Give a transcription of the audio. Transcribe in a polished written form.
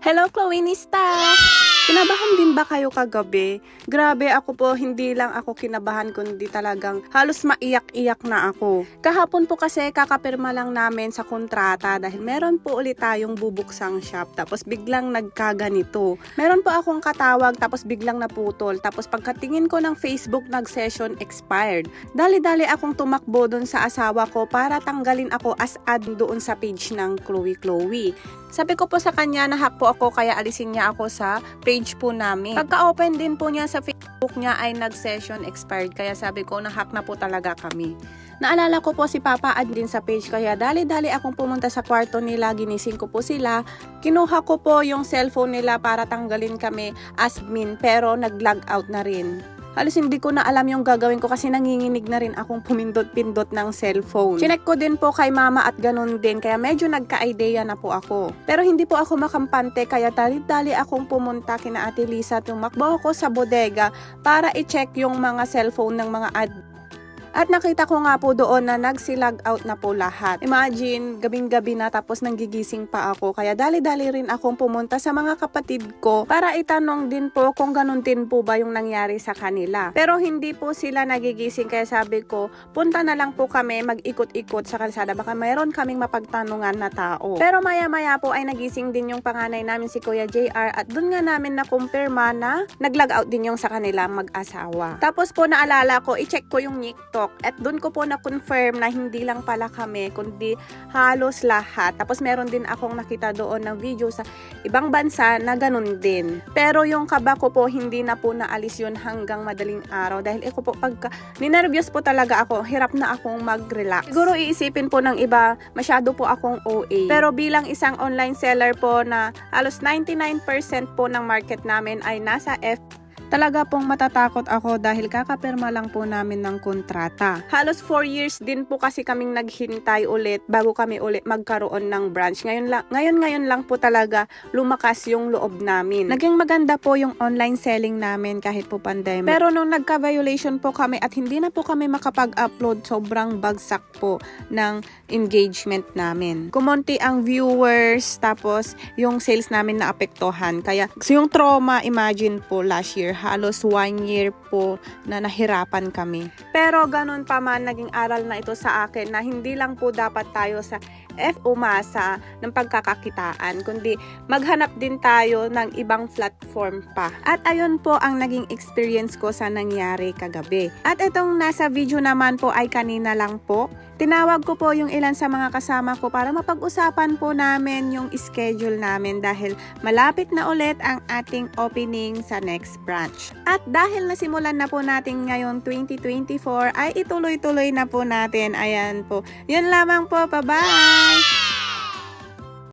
Hello, Chloenistas! Kinabahan din ba kayo kagabi? Grabe, ako po, hindi lang ako kinabahan kundi talagang halos maiyak-iyak na ako. Kahapon po kasi kakapirma lang namin sa kontrata dahil meron po ulit tayong bubuksang shop tapos biglang nagkaganito. Meron po akong katawag tapos biglang naputol tapos pagkatingin ko ng Facebook nag-session expired. Dali-dali akong tumakbo doon sa asawa ko para tanggalin ako as ad doon sa page ng Chloe. Sabi ko po sa kanya na hack po ako kaya alisin niya ako sa page po namin. Pagka-open din po niya sa Facebook niya ay nag-session expired kaya sabi ko na hack na po talaga kami. Naalala ko po si Papa ad din sa page kaya dali-dali akong pumunta sa kwarto nila, ginising ko po sila. Kinuha ko po yung cellphone nila para tanggalin kami as admin pero nag-log out na rin. Halos hindi ko na alam yung gagawin ko kasi nanginginig na rin akong pumindot-pindot ng cellphone. Chinek ko din po kay mama at ganun din kaya medyo nagka-idea na po ako. Pero hindi po ako makampante kaya dali-dali akong pumunta kina Ate Lisa. Tumakbo ako sa bodega para i-check yung mga cellphone ng mga At nakita ko nga po doon na nagsilag out na po lahat. Imagine, gabing-gabi na tapos nanggigising pa ako. Kaya dali-dali rin akong pumunta sa mga kapatid ko para itanong din po kung ganun din po ba yung nangyari sa kanila. Pero hindi po sila nagigising kaya sabi ko, punta na lang po kami mag-ikot-ikot sa kalsada. Baka mayroon kaming mapagtanungan na tao. Pero maya-maya po ay nagising din yung panganay namin si Kuya JR at doon nga namin na-confirma na nag-log out din yung sa kanila mag-asawa. Tapos po naalala ko, i-check ko yung TikTok. At doon ko po na-confirm na hindi lang pala kami, kundi halos lahat. Tapos meron din akong nakita doon ng video sa ibang bansa na ganun din. Pero yung kaba ko po, hindi na po naalis yun hanggang madaling araw. Dahil ako po, pagka ninervyos po talaga ako, hirap na akong mag-relax. Siguro iisipin po ng iba, masyado po akong OA. Pero bilang isang online seller po na halos 99% po ng market namin ay nasa talaga pong matatakot ako dahil kakapirma lang po namin ng kontrata. Halos 4 years din po kasi kaming naghintay ulit bago kami ulit magkaroon ng branch. Ngayon lang po talaga lumakas yung loob namin. Naging maganda po yung online selling namin kahit po pandemic. Pero nung nagka-violation po kami at hindi na po kami makapag-upload, sobrang bagsak po ng engagement namin. Kumonti ang viewers tapos yung sales namin na apektuhan. Kaya yung trauma, imagine po last year, halos 1 year po na nahirapan kami. Pero ganun pa man, naging aral na ito sa akin na hindi lang po dapat tayo sa umasa ng pagkakakitaan, kundi maghanap din tayo ng ibang platform pa. At ayun po ang naging experience ko sa nangyari kagabi. At itong nasa video naman po ay kanina lang po. Tinawag ko po yung ilan sa mga kasama ko para mapag-usapan po namin yung schedule namin dahil malapit na ulit ang ating opening sa next branch. At dahil nasimulan na po natin ngayon 2024 ay ituloy-tuloy na po natin. Ayan po. Yun lamang po. Bye-bye!